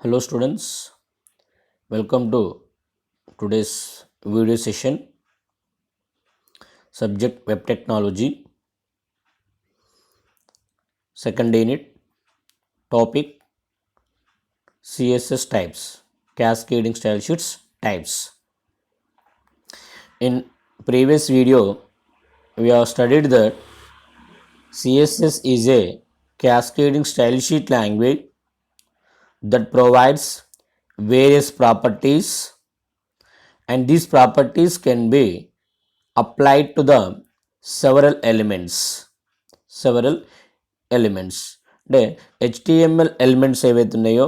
Hello students, welcome to today's video session. Subject Web Technology, second unit, topic CSS types, cascading style sheets types. In previous video, we have studied that CSS is a cascading style sheet language that provides various properties, and these properties can be applied to the several elements అంటే HTML elements ఏవైతే ఉన్నాయో,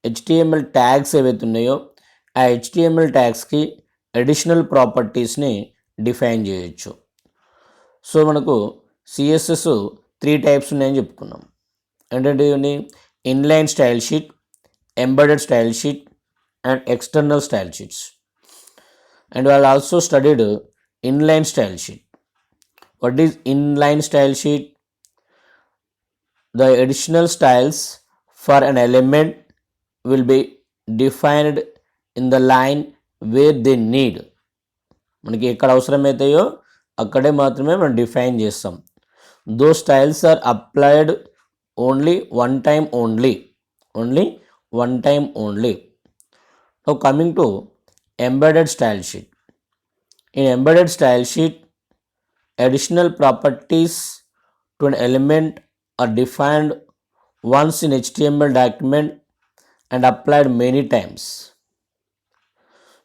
HTML tags ఏవైతే ఉన్నాయో, ఆ HTML ట్యాగ్స్కి additional ప్రాపర్టీస్ని define చేయొచ్చు. So మనకు సిఎస్ఎస్ 3 టైప్స్ ఉన్నాయని చెప్పుకున్నాం. ఏంటంటే ఇవన్నీ inline style sheet, embedded style sheet and external style sheets. And వాళ్ళు also studied inline style sheet. What is inline style sheet? The additional styles for an element will be defined in the line where they need. మనకి ఎక్కడ అవసరమైతాయో అక్కడే మాత్రమే మనం define చేస్తాం. Those styles are applied only one time only. Now coming to embedded style sheet. In embedded style sheet, additional properties to an element are defined once in HTML document and applied many times.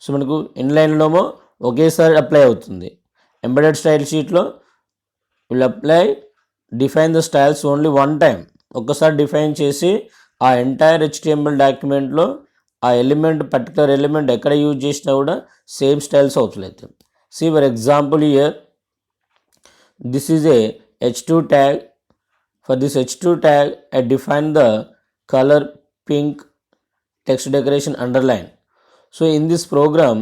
So మనకు ఇన్లైన్లోమో ఒకేసారి apply అవుతుంది. Embedded style షీట్లో will define the styles only one time. ఒక్కసారి define చేసి ఆ entire HTML డాక్యుమెంట్లో ఆ element particular element ఎక్కడ use చేసినా కూడా సేమ్ స్టైల్స్ అవుతుంది. See for example here, this is a h2 tag. For this h2 tag, I define the color pink, text decoration underline. So in this program,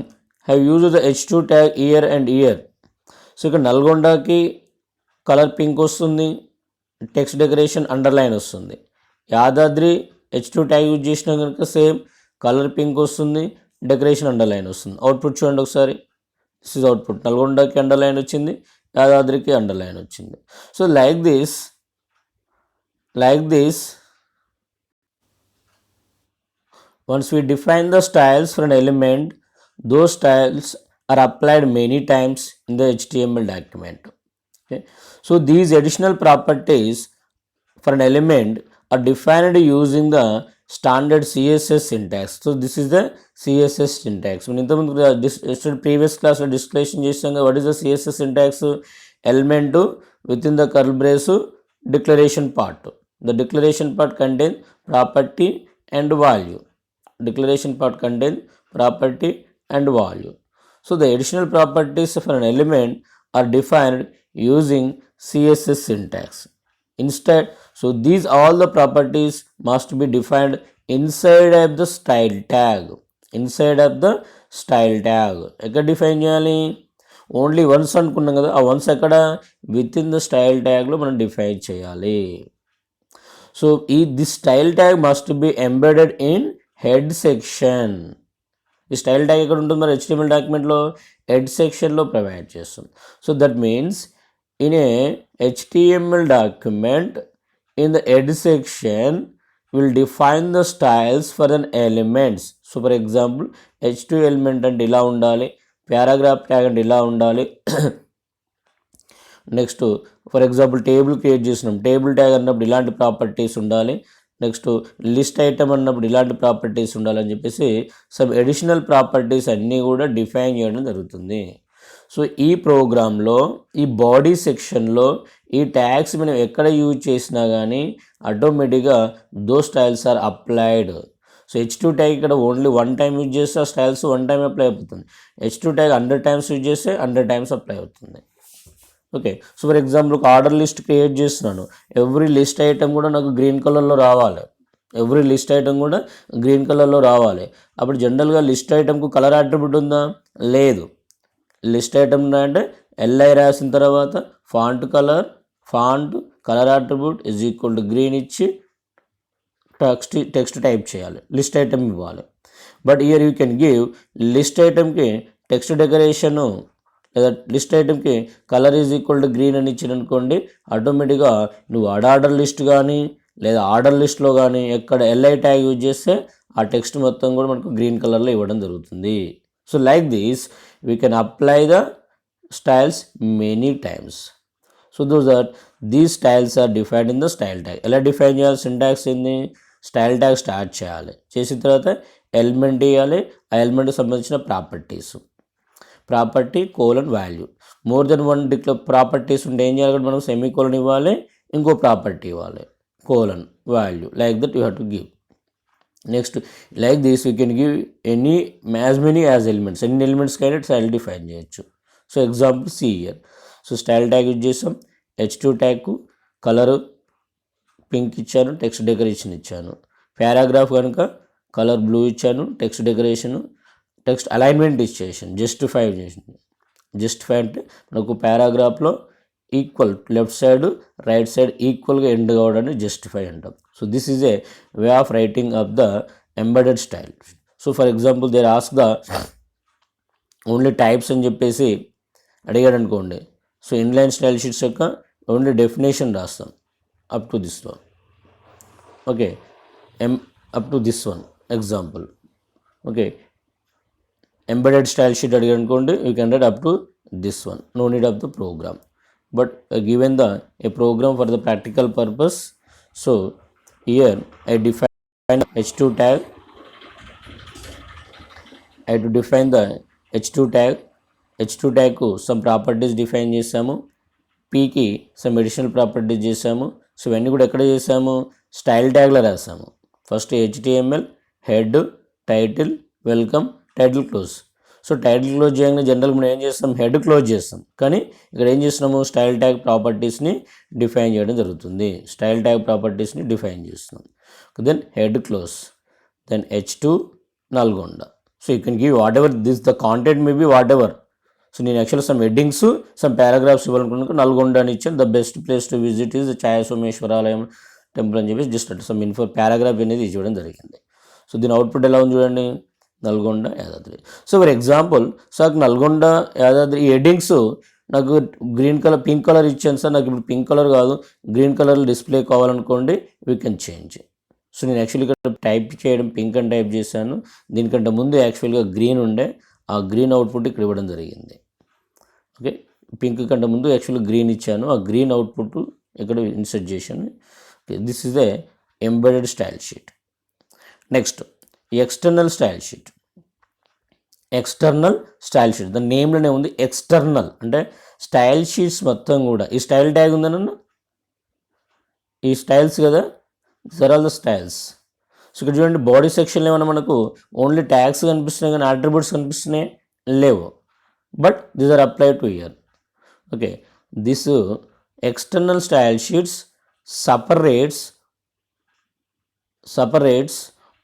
I have used the h2 tag here and here. So ఇక్కడ నల్గొండకి colour pink వస్తుంది, text decoration underline వస్తుంది. Yadadri h2 tag use చేసినా కనుక same colour pink వస్తుంది, decoration underline వస్తుంది. Output చూడండి ఒకసారి. This is output. నల్గొండకి అండర్లైన్ వచ్చింది, యాదాద్రికి అండర్లైన్ వచ్చింది. So like this once we define the styles for an element, those styles are applied many times in the HTML document. Okay, so these additional properties for an element are defined using the standard CSS syntax. So this is the CSS syntax. మనం ఇంతకుముందు previous క్లాస్లో discussion చేసాం కదా, what is the CSS syntax? Element with in the curl brace declaration part. The declaration part contain property and value. So the additional properties for an element are defined using CSS syntax. Instead, so these all the properties must be defined inside of the style tag. ఎక్కడ define చేయాలి? Only once అనుకున్నాం కదా, ఆ once ఎక్కడ? With in the style ట్యాగ్లో మనం define చేయాలి. So this style tag must be embedded in head section. ఈ style tag ఎక్కడ ఉంటుంది మరి HTML డాక్యుమెంట్లో? హెడ్ సెక్షన్లో ప్రొవైడ్ చేస్తాం. So that means in a HTML document, in the head section will define the styles for an elements. So for example, h2 element అంటే ఇలా ఉండాలి, paragraph tag అంటే ఇలా ఉండాలి. Next for example table create చేసినాం, table tag అన్నప్పుడు ఇలాంటి properties ఉండాలి. నెక్స్ట్ లిస్ట్ ఐటమ్ అన్నప్పుడు ఇలాంటి ప్రాపర్టీస్ ఉండాలని చెప్పేసి సమ్ అడిషనల్ ప్రాపర్టీస్ అన్నీ కూడా డిఫైన్ చేయడం జరుగుతుంది. సో ఈ ప్రోగ్రాంలో ఈ బాడీ సెక్షన్లో ఈ ట్యాగ్స్ మనం ఎక్కడ యూజ్ చేసినా కానీ ఆటోమేటిక్గా though styles are applied. So h2 tag ఇక్కడ ఓన్లీ వన్ టైం యూజ్ చేస్తే ఆ స్టైల్స్ వన్ టైం అప్లై అవుతుంది. h2 ట్యాగ్ 100 టైమ్స్ యూజ్ చేస్తే 100 టైమ్స్ అప్లై అవుతుంది. ఓకే, సో ఫర్ ఎగ్జాంపుల్ ఒక ఆర్డర్ లిస్ట్ క్రియేట్ చేస్తున్నాను. ఎవ్రీ లిస్ట్ ఐటమ్ కూడా నాకు గ్రీన్ కలర్లో రావాలి. అప్పుడు జనరల్గా లిస్ట్ ఐటమ్కు కలర్ అట్రిబ్యూట్ ఉందా? లేదు. లిస్ట్ ఐటమ్ అంటే LI రాసిన తర్వాత font colour attribute is equal to green ఇచ్చి టెక్స్ట్ టైప్ చేయాలి, లిస్ట్ ఐటమ్ ఇవ్వాలి. But here you can give list ఐటమ్కి టెక్స్ట్ డెకరేషను లేదా లిస్ట్ ఐటమ్కి colour is equal to green అని ఇచ్చిన అనుకోండి, ఆటోమేటిక్గా నువ్వు ఆర్డర్ లిస్ట్ కానీ లేదా ఆర్డర్ లిస్ట్లో కానీ ఎక్కడ ఎల్ఐ ట్యాగ్ యూజ్ చేస్తే ఆ టెక్స్ట్ మొత్తం కూడా మనకు గ్రీన్ కలర్లో ఇవ్వడం జరుగుతుంది. So like this we can apply the styles many times. So these styles are defined in the style tag. ఎలా డిఫైన్ చేయాలి? సింటాక్స్ ఏంది? స్టైల్ ట్యాగ్ స్టార్ట్ చేయాలి, చేసిన తర్వాత ఎలిమెంట్ ఇవ్వాలి, ఆ ఎలిమెంట్కి సంబంధించిన property colon value. More than one properties ఉంటే ఏం చేయాలి? మనం సెమీ కోలన్ ఇవ్వాలి, ఇంకో ప్రాపర్టీ ఇవ్వాలి, colon value. Like that you have to give. Next like this you can give as many as elements. ఎన్ని ఎలిమెంట్స్ కైనా స్టైల్ డిఫైన్ చేయొచ్చు. So example see here. So style tag use చేసాం, H2 ట్యాగ్కు colour pink ఇచ్చాను, text decoration ఇచ్చాను. Paragraph కనుక colour blue ఇచ్చాను, text decoration, text alignment ఇచ్చేసాను, జస్టిఫై చేసాను. జస్టిఫై అంటే మనకు పారాగ్రాఫ్లో equal left side right side ఈక్వల్గా ఎండ్ కావడాన్ని జస్టిఫై అంటాం. So this is a way of writing of the embedded style. So for example there ask the only types అని చెప్పేసి అడిగాడు అనుకోండి. సో ఇన్లైన్ స్టైల్ షీట్స్ యొక్క ఓన్లీ డెఫినేషన్ రాస్తాం up to this one. Okay, up to this one example. Okay, embedded style sheet అడిగాడు అనుకోండి, you can write up to this one, no need of the program. But given a program for the practical purpose, so here I define H2 tag. I have to define the H2 tag. H2 tag ku some properties define చేసాము, P కి some additional properties చేసాము. So ఇవన్నీ కూడా ఎక్కడ చేసాము? Style ట్యాగ్లో రాసాము. First HTML head, title, welcome, title close. So title close చేయగానే జనరల్ మనం ఏం చేస్తాం? హెడ్ క్లోజ్ చేస్తాం. కానీ ఇక్కడ ఏం చేస్తున్నాము? స్టైల్ ట్యాగ్ ప్రాపర్టీస్ని డిఫైన్ చేయడం జరుగుతుంది. స్టైల్ ట్యాగ్ ప్రాపర్టీస్ని డిఫైన్ చేస్తున్నాం. Then head close, then H2 Nalgonda. So you can give whatever this the content may be whatever. So నేను యాక్చువల్గా సమ్ హెడ్డింగ్స్ సమ్ పారాగ్రాఫ్స్ ఇవ్వాలనుకున్నాను, నల్గొండ అని ఇచ్చాను. The best place to visit is Chaya Someshwaralayam temple అని చెప్పేసి just some paragraph అనేది ఇవ్వడం జరిగింది. సో దీని అవుట్పుట్ ఎలా ఉంది చూడండి, Nalgonda Yadadri. So for example sir Nalgonda Yadadri ఈ హెడ్డింగ్స్ నాకు గ్రీన్ కలర్ పింక్ కలర్ ఇచ్చాను సార్, నాకు ఇప్పుడు పింక్ కలర్ కాదు గ్రీన్ కలర్ డిస్ప్లే కావాలనుకోండి, వీ కెన్ చేంజ్. సో నేను యాక్చువల్గా ఇక్కడ టైప్ చేయడం పింక్ అని టైప్ చేశాను, దీనికంటే ముందు యాక్చువల్గా గ్రీన్ ఉండే, ఆ గ్రీన్ అవుట్పుట్ ఇక్కడ ఇవ్వడం జరిగింది. ఓకే, పింక్ కంటే ముందు యాక్చువల్గా గ్రీన్ ఇచ్చాను, ఆ గ్రీన్ అవుట్పుట్ ఇక్కడ ఇన్సర్ట్ చేశాను. This is A embedded style sheet. Next external style sheet. External style sheet దాని నేమ్లోనే ఉంది ఎక్స్టర్నల్ అంటే స్టైల్ షీట్స్ మొత్తం కూడా. ఈ స్టైల్ ట్యాగ్ ఉందన్న, ఈ స్టైల్స్ కదా, these are all the styles. So ఇక్కడ చూడండి బాడీ సెక్షన్లో ఏమన్నా మనకు ఓన్లీ ట్యాగ్స్ కనిపిస్తున్నాయి కానీ అట్రిబ్యూట్స్ కనిపిస్తున్నాయి లేవు. But these are apply to here. Okay, this external style sheets separates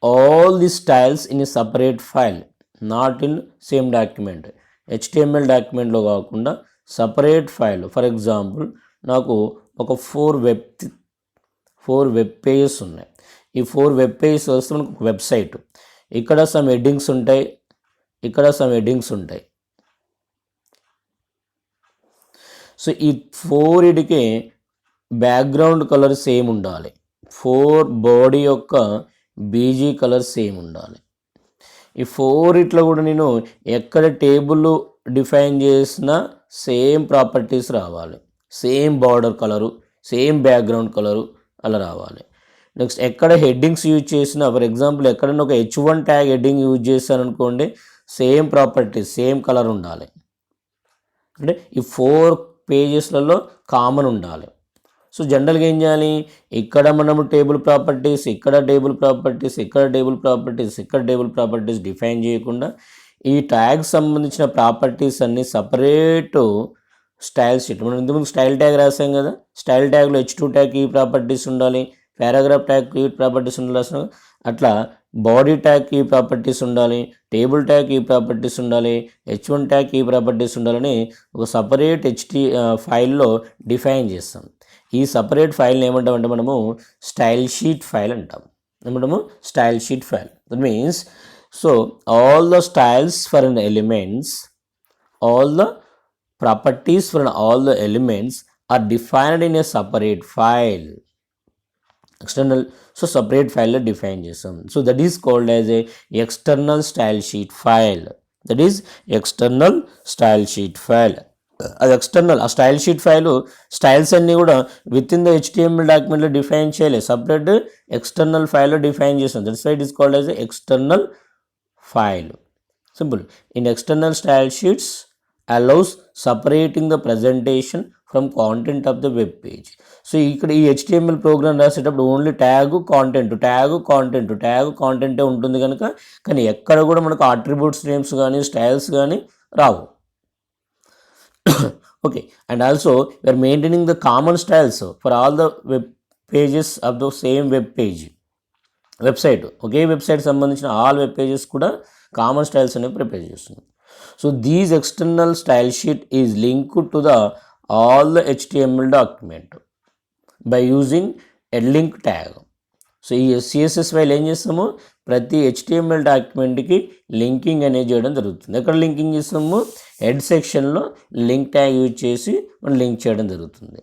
all the styles in a separate file, not in same document. HTML డాక్యుమెంట్లో కాకుండా సపరేట్ ఫైల్. ఫర్ ఎగ్జాంపుల్ నాకు ఒక 4 web pages ఉన్నాయి. ఈ 4 web pages వస్తే మనకు ఒక website, ఇక్కడ some headings ఉంటాయి, ఇక్కడ సమ్ హెడ్డింగ్స్ ఉంటాయి. సో ఈ 4కి బ్యాక్గ్రౌండ్ కలర్ సేమ్ ఉండాలి, 4 బాడీ యొక్క బీజీ కలర్ సేమ్ ఉండాలి. ఈ 4 కూడా నేను ఎక్కడ టేబుల్ డిఫైన్ చేసిన సేమ్ ప్రాపర్టీస్ రావాలి, same border colour, same background colour అలా రావాలి. నెక్స్ట్ ఎక్కడ హెడ్డింగ్స్ యూజ్ చేసినా, ఫర్ ఎగ్జాంపుల్ ఎక్కడైనా ఒక H1 ట్యాగ్ హెడ్డింగ్ యూజ్ చేశాను అనుకోండి, సేమ్ ప్రాపర్టీస్ సేమ్ కలర్ ఉండాలి. అంటే ఈ 4 పేజెస్లలో కామన్ ఉండాలి. సో జనరల్గా ఏం చేయాలి, ఇక్కడ మనము టేబుల్ ప్రాపర్టీస్, ఇక్కడ టేబుల్ ప్రాపర్టీస్, ఇక్కడ టేబుల్ ప్రాపర్టీస్, ఇక్కడ టేబుల్ ప్రాపర్టీస్ డిఫైన్ చేయకుండా ఈ ట్యాగ్ సంబంధించిన ప్రాపర్టీస్ అన్నీ సపరేట్ స్టైల్ షీట్. మనం ఇంతకుముందు స్టైల్ ట్యాగ్ రాసాం కదా, స్టైల్ ట్యాగ్లో H2 ట్యాగ్ ఈ ప్రాపర్టీస్ ఉండాలి, పారాగ్రాఫ్ ట్యాగ్ ఈ ప్రాపర్టీస్ ఉండాలి, అట్లా బాడీ ట్యాగ్ ఈ ప్రాపర్టీస్ ఉండాలి, టేబుల్ ట్యాగ్ ఈ ప్రాపర్టీస్ ఉండాలి, H1 ట్యాగ్ ఈ ప్రాపర్టీస్ ఉండాలని ఒక సపరేట్ ఫైల్లో డిఫైన్ చేస్తాం. ఈ సపరేట్ ఫైల్ని ఏమంటామంటే మనము స్టైల్ షీట్ ఫైల్ అంటాం. style sheet file. That means, so all the styles for an elements, all the properties for all the elements are defined in a separate file. External, so separate file define చేస్తాం. So that is called as a external style sheet file. That is external style sheet file. అది external, ఆ style sheet file styles అన్నీ కూడా within the HTML డాక్యుమెంట్లో define చేయలేదు, separate external ఫైల్లో define చేస్తాం. That's why it is called as external file. Simple. In external style sheets allows separating the presentation from content of the web page. So ఇక్కడ ఈ HTML program రాసేటప్పుడు only tag కాంటెంటే ఉంటుంది కనుక, కానీ ఎక్కడ కూడా మనకు అట్రిబ్యూట్స్ నేమ్స్ కానీ స్టైల్స్ కానీ రావు. Okay, and also we are maintaining the common styles for all the web pages of the same web page, website. Okay, website సంబంధించిన all web pages కూడా కామన్ స్టైల్స్ అనేవి ప్రిపేర్ చేస్తుంది. So these external style sheet is linked to the all the HTML document by using a link tag. So ఈ CSS file ఏం చేస్తాము, ప్రతి HTML డాక్యుమెంట్కి linking అనేది చేయడం జరుగుతుంది. ఎక్కడ లింకింగ్ చేస్తాము, హెడ్ సెక్షన్లో లింక్ ట్యాగ్ యూజ్ చేసి మనం లింక్ చేయడం జరుగుతుంది.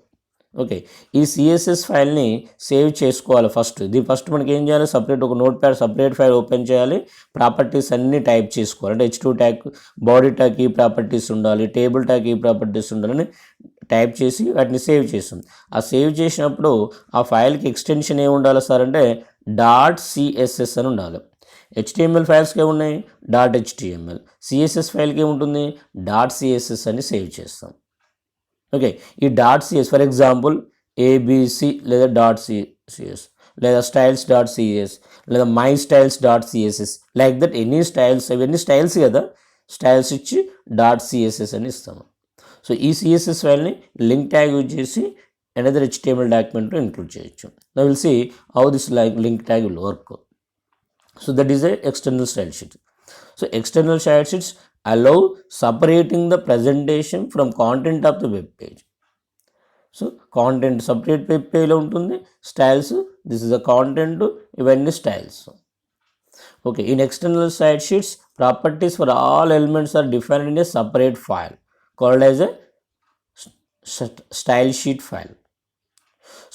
ఓకే, ఈ సిఎస్ఎస్ ఫైల్ని సేవ్ చేసుకోవాలి. ఫస్ట్ మనకి ఏం చేయాలి, సపరేట్ ఒక note pad separate file open చేయాలి, ప్రాపర్టీస్ అన్నీ టైప్ చేసుకోవాలి. అంటే H2 ట్యాగ్, బాడీ ట్యాగ్ ఈ ప్రాపర్టీస్ ఉండాలి, టేబుల్ ట్యాగ్ ఈ ప్రాపర్టీస్ ఉండాలని టైప్ చేసి వాటిని సేవ్ చేస్తాం. ఆ సేవ్ చేసినప్పుడు ఆ ఫైల్కి ఎక్స్టెన్షన్ ఏమి ఉండాలి సార్ అంటే .css అని ఉండాలి. HTML ఫైల్స్కి ఏమున్నాయి .html, సిఎస్ఎస్ ఫైల్కి ఏముంటుంది .css అని సేవ్ చేస్తాం. ఓకే, ఈ .cs ఫర్ ఎగ్జాంపుల్ ABC లేదా .cs లేదా styles.cs లేదా mystyles.css like that any styles, ఇవన్నీ స్టైల్స్ కదా, స్టైల్స్ ఇచ్చి .css అని ఇస్తాము. సో ఈ సిఎస్ఎస్ ఫైల్ని లింక్ ట్యాగ్ యూజ్ చేసి another HTML డాక్యుమెంట్లో ఇంక్లూడ్ చేయొచ్చు. Now we'll see how this link tag will work. So that is a external style sheet. So external style sheets allow separating the presentation from content of the web page. So content separate web page లో ఉంటుంది, styles this is the content, ఇవన్నీ styles. Okay, in external style sheets properties for all elements are defined in a separate file called as a style sheet file.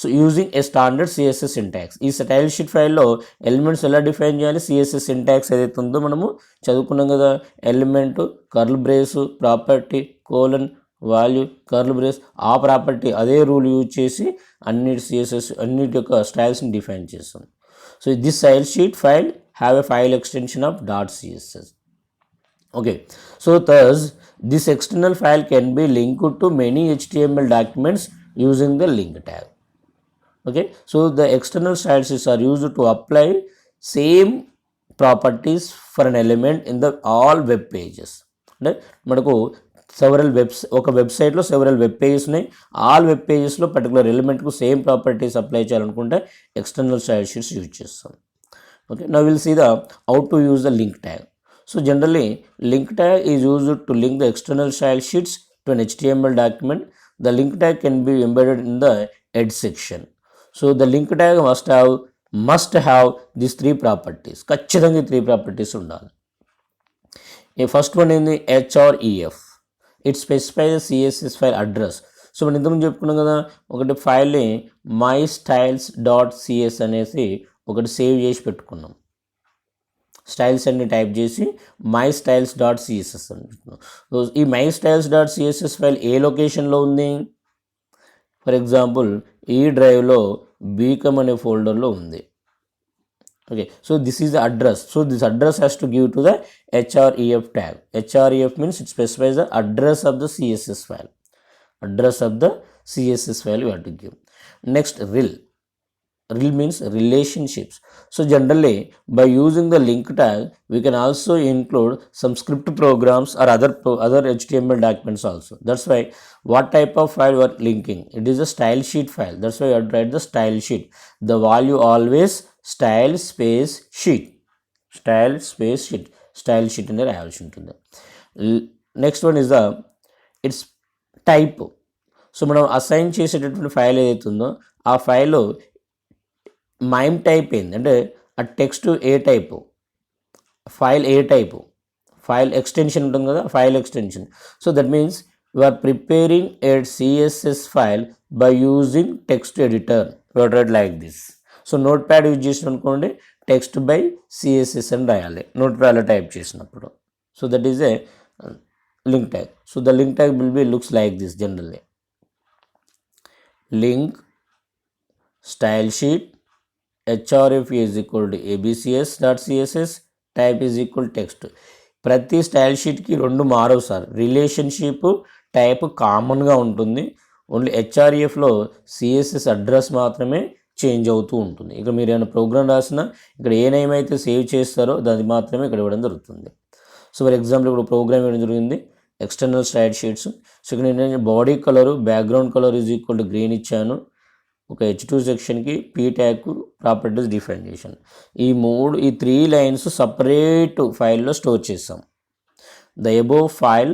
So using a standard CSS syntax. ఈ style sheet ఫైల్లో elements ఎలా define చేయాలి, CSS syntax ఏదైతే ఉందో మనము చదువుకున్నాం కదా, element curl brace property colon value curl brace, ఆ ప్రాపర్టీ అదే రూల్ యూజ్ చేసి అన్నిటి సిఎస్ఎస్ అన్నిటి యొక్క స్టైల్స్ని డిఫైన్ చేస్తాం. So this style sheet file have a file extension of .css. Okay, so thus this external file can be linked to many HTML documents using the link tag. Okay, so the external style sheets are used to apply same properties for an element in the all web pages. అంటే మనకు ఒక వెబ్సైట్లో several web pages ఉన్నాయి, all web పేజెస్లో particular ఎలిమెంట్కు same properties apply చేయాలనుకుంటే external style sheets use చేస్తాం. Okay, now will see the how to use the link tag. So generally link tag is used to link the external style sheets to an HTML document. The link tag can be embedded in the head section. So the link tag must have these three properties. ఖచ్చితంగా 3 properties ఉండాలి. First one ఏంది href. It specifies CSS file address. So మనం ఇంతకుముందు చెప్పుకున్నాం కదా, ఒకటి ఫైల్ని mystyles.cs అనేసి ఒకటి సేవ్ చేసి పెట్టుకున్నాం, స్టైల్స్ అన్ని టైప్ చేసి mystyles.css అని పెట్టుకున్నాం. సో ఈ mystyles.css ఫైల్ ఏ లొకేషన్లో ఉంది, ఫర్ ఎగ్జాంపుల్ ఈ డ్రైవ్లో బీకమ్ అనే ఫోల్డర్లో ఉంది. Okay, so this is the address. So this address has to give to the href tag. href means it specifies the address of the CSS file. Address of the CSS file you have to give. Next, rel. Rel means relationships. So generally by using the link tag we can also include some script programs or other HTML documents also. That's why what type of file we are linking, it is a style sheet file. That's why you have to write the style sheet. The value always style space sheet. Style space sheet. Style sheet in there ఉంటుంది. Next one is the its type. So మనం assign చేసేటటువంటి file ఏదైతే ఉందో ఆ file mime type ఏంది అంటే ఆ text ఏ టైపు, ఫైల్ ఏ టైపు, ఫైల్ ఎక్స్టెన్షన్ ఉంటుంది కదా, file extension. So that means you are preparing a CSS file by using text editor. You write like this. So notepad use చేసిన అనుకోండి, text by CSS అని రాయాలి నోట్ ప్యాడ్లో type చేసినప్పుడు. So that is a link tag. So the link tag will be looks like this generally. Link style sheet href is equal to abcs.css type is equal text. ప్రతి style షీట్కి రెండు మారవు sir, relationship type కామన్గా ఉంటుంది. Only హెచ్ఆర్ఎఫ్లో CSS address మాత్రమే change అవుతూ ఉంటుంది. ఇక్కడ మీరు ఏమైనా ప్రోగ్రామ్ రాసినా ఇక్కడ ఏ నేమ్ అయితే సేవ్ చేస్తారో దాన్ని మాత్రమే ఇక్కడ ఇవ్వడం జరుగుతుంది. సో ఫర్ ఎగ్జాంపుల్ ఇప్పుడు ప్రోగ్రామ్ ఇవ్వడం జరిగింది ఎక్స్టర్నల్ స్టైల్ షీట్స్. సో ఇక్కడ నేను body colour background colour is equal to green ఇచ్చాను. ఒక H2 సెక్షన్కి పీ ట్యాగ్ ప్రాపర్టీస్ డిఫైన్ చేశాను. ఈ 3 లైన్స్ సపరేట్ ఫైల్లో స్టోర్ చేస్తాం. The above file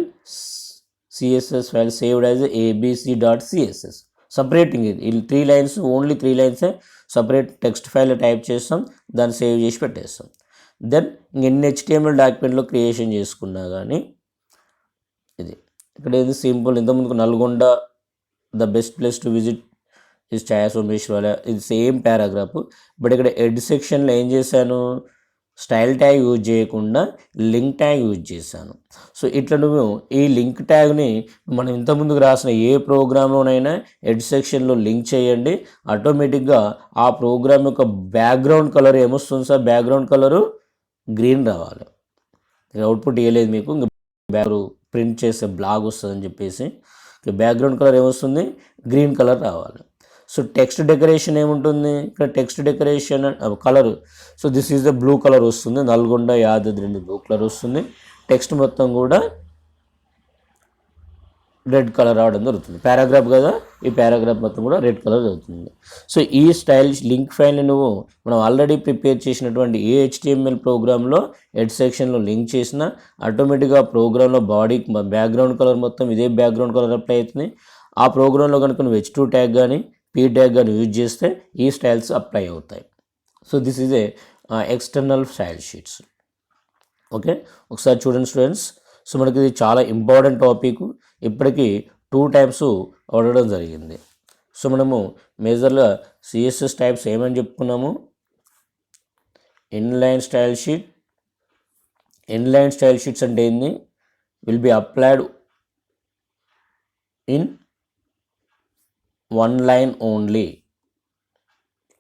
CSS file saved as abc.css. Separating ఇది 3 లైన్స్, ఓన్లీ 3 లైన్సే సపరేట్ టెక్స్ట్ ఫైల్లో టైప్ చేస్తాం, దాన్ని సేవ్ చేసి పెట్టేస్తాం. దెన్ ఎన్ని HTML డాక్యుమెంట్లో క్రియేషన్ చేసుకున్నా కానీ ఇది ఇక్కడ ఏది సింపుల్. ఇంతకుముందుకు Nalgonda the best place to visit is Chaya Someshwara, ఇది సేమ్ పారాగ్రాఫ్. బట్ ఇక్కడ ఎడ్ సెక్షన్లో ఏం చేశాను, స్టైల్ ట్యాగ్ యూజ్ చేయకుండా లింక్ ట్యాగ్ యూజ్ చేశాను. సో ఇట్లా నువ్వు ఈ లింక్ ట్యాగ్ని మనం ఇంతకుముందుకు రాసిన ఏ ప్రోగ్రాంలోనైనా ఎడ్ సెక్షన్లో లింక్ చేయండి, ఆటోమేటిక్గా ఆ ప్రోగ్రామ్ యొక్క బ్యాక్గ్రౌండ్ కలర్ ఏమొస్తుంది సార్, బ్యాక్గ్రౌండ్ కలరు గ్రీన్ రావాలి. అవుట్పుట్ ఇవ్వలేదు మీకు, ప్రింట్ చేసే బ్లాగ్ వస్తుందని చెప్పేసి బ్యాక్గ్రౌండ్ కలర్ ఏమొస్తుంది, గ్రీన్ కలర్ రావాలి. సో టెక్స్ట్ డెకరేషన్ ఏముంటుంది, ఇక్కడ text decoration colour, so this is the blue colour వస్తుంది, నల్గొండ యాదాద్రి బ్లూ కలర్ వస్తుంది. టెక్స్ట్ మొత్తం కూడా రెడ్ కలర్ రావడం జరుగుతుంది. పారాగ్రాఫ్ కదా, ఈ పారాగ్రాఫ్ మొత్తం కూడా రెడ్ కలర్ అవుతుంది. సో ఈ స్టైల్ లింక్ ఫైల్ని నువ్వు మనం ఆల్రెడీ ప్రిపేర్ చేసినటువంటి ఏ HTML ప్రోగ్రాంలో హెడ్ సెక్షన్లో లింక్ చేసినా ఆటోమేటిక్గా ప్రోగ్రాంలో బాడీ బ్యాక్గ్రౌండ్ కలర్ మొత్తం ఇదే బ్యాక్గ్రౌండ్ కలర్ అప్లై అవుతుంది. ఆ ప్రోగ్రాంలో కనుక నువ్వు H2 ట్యాగ్ కానీ పీ ట్యాగ్ కానీ యూజ్ చేస్తే ఈ స్టైల్స్ అప్లై అవుతాయి. So this is A external style sheets. Okay, ఒకసారి చూడండి స్టూడెంట్స్. సో మనకి ఇది చాలా ఇంపార్టెంట్ టాపిక్, ఇప్పటికీ 2 టైప్స్ అడగడం జరిగింది. సో మనము మేజర్గా CSS టైప్స్ ఏమని చెప్పుకున్నాము, inline style sheet. Inline style sheets అంటే ఏంది, will be applied in 1 line only.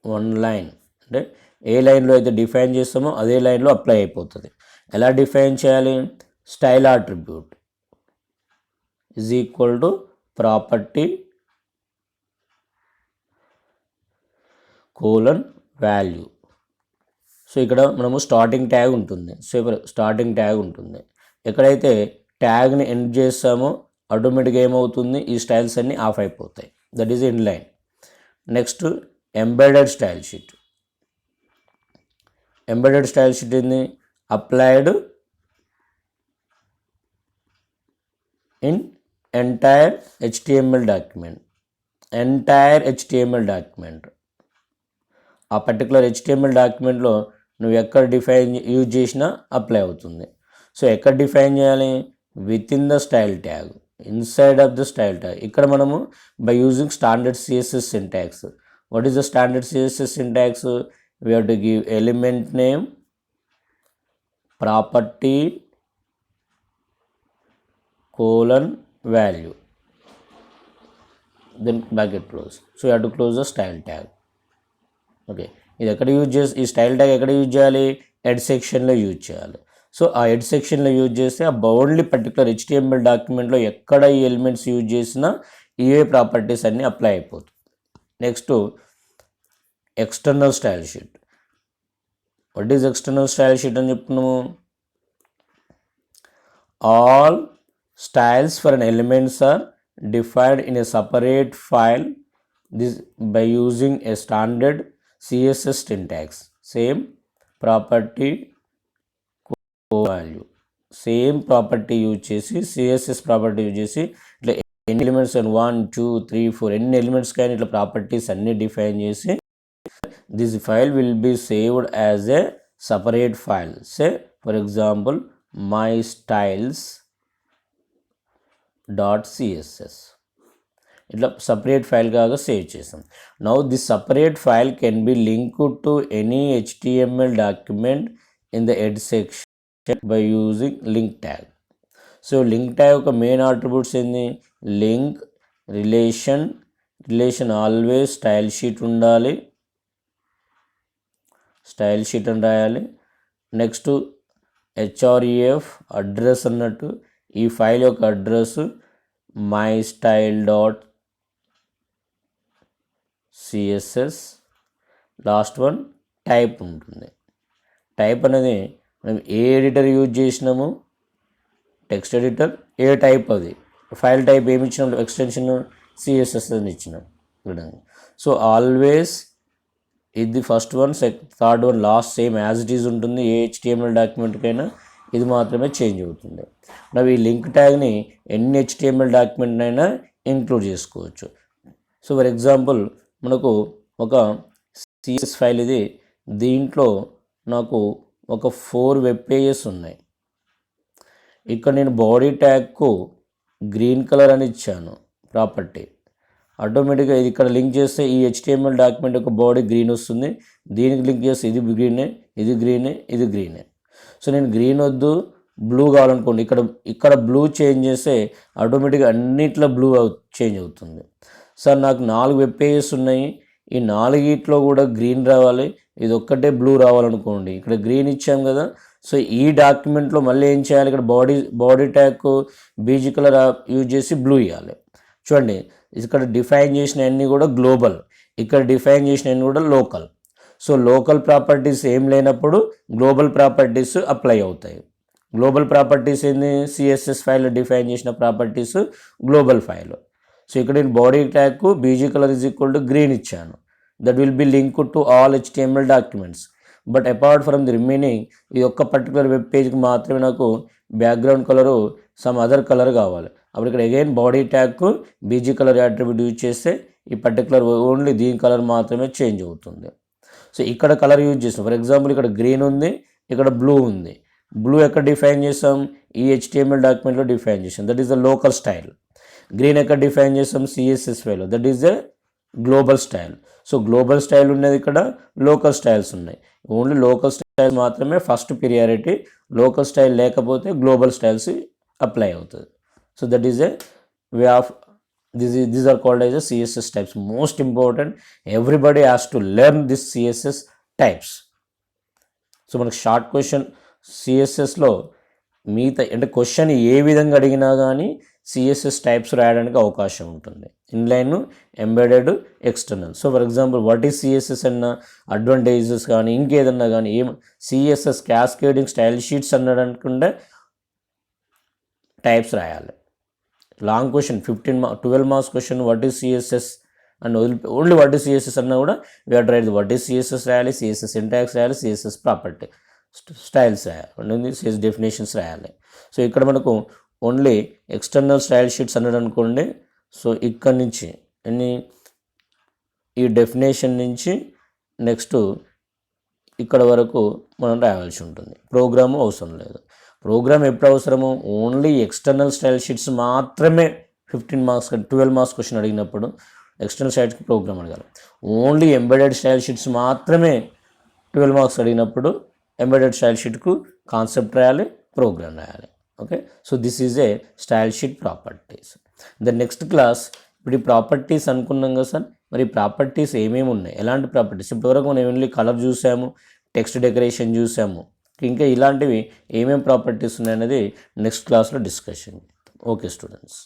1 line అంటే ఏ లైన్లో అయితే డిఫైన్ చేస్తామో అదే లైన్లో అప్లై అయిపోతుంది. ఎలా డిఫైన్ చేయాలి, style attribute is equal to property colon value. So ఇక్కడ మనము స్టార్టింగ్ ట్యాగ్ ఉంటుంది, సో స్టార్టింగ్ ట్యాగ్ ఉంటుంది. ఎక్కడైతే ట్యాగ్ని ఎండ్ చేస్తామో ఆటోమేటిక్గా ఏమవుతుంది, ఈ స్టైల్స్ అన్నీ ఆఫ్ అయిపోతాయి. That is inline. Next embedded style sheet. Embedded style sheet ఏంది, applied in entire HTML document. Entire HTML document, ఆ పర్టికులర్ HTML డాక్యుమెంట్లో నువ్వు ఎక్కడ డిఫైన్ యూజ్ చేసినా అప్లై అవుతుంది. సో ఎక్కడ డిఫైన్ చేయాలి, within the style tag, inside of the style tag. ఇక్కడ మనము by using standard CSS syntax. What is the standard CSS syntax, we have to give element name, property colon value, then bracket close. So you have to close the style tag. Okay, ఇది ఎక్కడ use చేసి, ఈ style tag ఎక్కడ use చేయాలి, head సెక్షన్లో use చేయాలి. So ఆ head సెక్షన్లో యూజ్ చేస్తే ఆ ఓన్లీ పర్టికులర్ HTML డాక్యుమెంట్లో ఎక్కడ ఈ ఎలిమెంట్స్ యూజ్ చేసినా ఇవే ప్రాపర్టీస్ అన్నీ అప్లై అయిపోతుంది. Next external style sheet. What is external style sheet అని చెప్తున్నాము, all styles for an elements are defined in a separate file this by using a standard CSS syntax. Same property value, same property use చేసి CSS property use చేసి ఇట్లా ఎన్ని elements 1 2 3 4 ఎన్ని elements కానీ ఇట్లా properties అన్నీ డిఫైన్ చేసి this file will be saved as a separate file. Say for example my styles.css. ఇట్లా సపరేట్ ఫైల్ కాగా సేవ్ చేసాం. Now this separate file can be linked to any HTML document in the ed section by using link tag. So link tag యొక్క main attributes ఏంది? Link, relation always style sheet ఉండాలి, style sheet అని రాయాలి. Next href address అన్నట్టు ఈ file యొక్క address mystyle.css. Last one type ఉంటుంది. Type అనేది మనం ఏ ఎడిటర్ యూజ్ చేసినాము, టెక్స్ట్ ఎడిటర్, ఏ టైప్ అది ఫైల్ టైప్ ఏమి ఇచ్చినాం, ఎక్స్టెన్షన్ CSS అని ఇచ్చినాం. సో ఆల్వేస్ ఇది first one, third one last same as it is ఉంటుంది. ఏ HTML డాక్యుమెంట్కైనా ఇది మాత్రమే చేంజ్ అవుతుంది. మనం ఈ లింక్ ట్యాగ్ని ఎన్ని HTML డాక్యుమెంట్ అయినా ఇంక్లూడ్ చేసుకోవచ్చు. సో ఫర్ ఎగ్జాంపుల్ మనకు ఒక CSS ఫైల్ ఇది, దీంట్లో నాకు ఒక 4 వెబ్ పేజెస్ ఉన్నాయి. ఇక్కడ నేను బాడీ ట్యాగ్కు గ్రీన్ కలర్ అని ఇచ్చాను ప్రాపర్టీ. ఆటోమేటిక్గా ఇది ఇక్కడ లింక్ చేస్తే ఈ HTML డాక్యుమెంట్ యొక్క బాడీ గ్రీన్ వస్తుంది. దీనికి లింక్ చేస్తే ఇది గ్రీనే, ఇది గ్రీనే, ఇది గ్రీనే. సో నేను గ్రీన్ వద్దు బ్లూ కావాలనుకోండి, ఇక్కడ బ్లూ చేంజ్ చేస్తే ఆటోమేటిక్గా అన్నిట్లో బ్లూ చేంజ్ అవుతుంది. సార్ నాకు 4 వెబ్ పేజెస్ ఉన్నాయి, ఈ 4 కూడా గ్రీన్ రావాలి, ఇది ఒక్కటే బ్లూ రావాలనుకోండి. ఇక్కడ గ్రీన్ ఇచ్చాం కదా. సో ఈ డాక్యుమెంట్లో మళ్ళీ ఏం చేయాలి, ఇక్కడ body tag BG colour use చేసి బ్లూ ఇవ్వాలి. చూడండి ఇక్కడ డిఫైన్ చేసిన అన్నీ కూడా గ్లోబల్, ఇక్కడ డిఫైన్ చేసిన అన్నీ కూడా లోకల్. సో లోకల్ ప్రాపర్టీస్ ఏం లేనప్పుడు గ్లోబల్ ప్రాపర్టీస్ అప్లై అవుతాయి. గ్లోబల్ ప్రాపర్టీస్ ఏంది, CSS ఫైల్లో డిఫైన్ చేసిన ప్రాపర్టీస్ గ్లోబల్ ఫైల్. సో ఇక్కడ నేను బాడీ ట్యాగ్కు BG colour is equal to green ఇచ్చాను. That will be linked to all HTML documents. But apart from the remaining ఈ ఒక్క పర్టికులర్ వెబ్ పేజ్కి మాత్రమే నాకు background colour some other colour కావాలి. అప్పుడు ఇక్కడ అగైన్ బాడీ ట్యాగ్కు బీజీ కలర్ అట్రిబ్యూట్ యూజ్ చేస్తే ఈ పర్టికులర్ ఓన్లీ దీని కలర్ మాత్రమే చేంజ్ అవుతుంది. సో ఇక్కడ కలర్ యూజ్ చేస్తాం. ఫర్ ఎగ్జాంపుల్ ఇక్కడ గ్రీన్ ఉంది, ఇక్కడ బ్లూ ఉంది. బ్లూ ఎక్కడ డిఫైన్ చేస్తాం, ఈ HTML డాక్యుమెంట్లో డిఫైన్ చేసాం, that is the local style. Green ఎక్కడ డిఫైన్ చేస్తాం, CSS ఫైల్లో, that is the global style. So global style ఉన్నది, ఇక్కడ లోకల్ స్టైల్స్ ఉన్నాయి. ఓన్లీ లోకల్ స్టైల్ మాత్రమే ఫస్ట్ ప్రియారిటీ, లోకల్ స్టైల్ లేకపోతే గ్లోబల్ స్టైల్స్ అప్లై అవుతుంది. So that is a way of these are called as a CSS types. Most important, everybody has to learn this CSS types. So మనకు short question CSSలో మిగతా అంటే question ఏ విధంగా అడిగినా కానీ CSS types రాయడానికి అవకాశం ఉంటుంది. Inline, embedded, external. So for example what is CSS అన్న అడ్వాంటేజెస్ కానీ ఇంకేదన్నా కానీ CSS క్యాస్కేడింగ్ స్టైల్ షీట్స్ అన్నదనుకుంటే టైప్స్ రాయాలి. Long question 12 marks question what is CSS and only what is CSS అన్నా కూడా we have to write what is CSS రాయాలి, CSS syntax రాయాలి, CSS ప్రాపర్టీ స్టైల్స్ రాయాలి, CSS డెఫినేషన్స్ రాయాలి. So ఇక్కడ మనకు ఓన్లీ ఎక్స్టర్నల్ స్టైల్ షీట్స్ అన్నాడు అనుకోండి. సో ఇక్కడ నుంచి ఈ డెఫినేషన్ నుంచి నెక్స్ట్ ఇక్కడ వరకు మనం రాయాల్సి ఉంటుంది. ప్రోగ్రాము అవసరం లేదు. ప్రోగ్రామ్ ఎప్పుడు అవసరము, ఓన్లీ ఎక్స్టర్నల్ స్టైల్ షీట్స్ మాత్రమే 15 మార్క్స్ 12 మార్క్స్ క్వశ్చన్ అడిగినప్పుడు ఎక్స్టర్నల్ స్టైల్స్కి ప్రోగ్రామ్ అడగాలి. ఓన్లీ ఎంబెడెడ్ స్టైల్ షీట్స్ మాత్రమే 12 మార్క్స్ అడిగినప్పుడు ఎంబెడెడ్ స్టైల్ షీట్కు కాన్సెప్ట్ రాయాలి, ప్రోగ్రామ్ రాయాలి. Okay, so this is A style sheet properties. The next class ఇప్పుడు ఈ ప్రాపర్టీస్ అనుకున్నాం కదా సార్. మరి ప్రాపర్టీస్ ఏమేమి ఉన్నాయి, ఎలాంటి ప్రాపర్టీస్? ఇప్పటివరకు మనం ఓన్లీ కలర్ చూసాము, టెక్స్ట్ డెకరేషన్ చూసాము. ఇంకా ఇలాంటివి ఏమేమి ప్రాపర్టీస్ ఉన్నాయనేది నెక్స్ట్ క్లాస్లో డిస్కషన్. Okay students.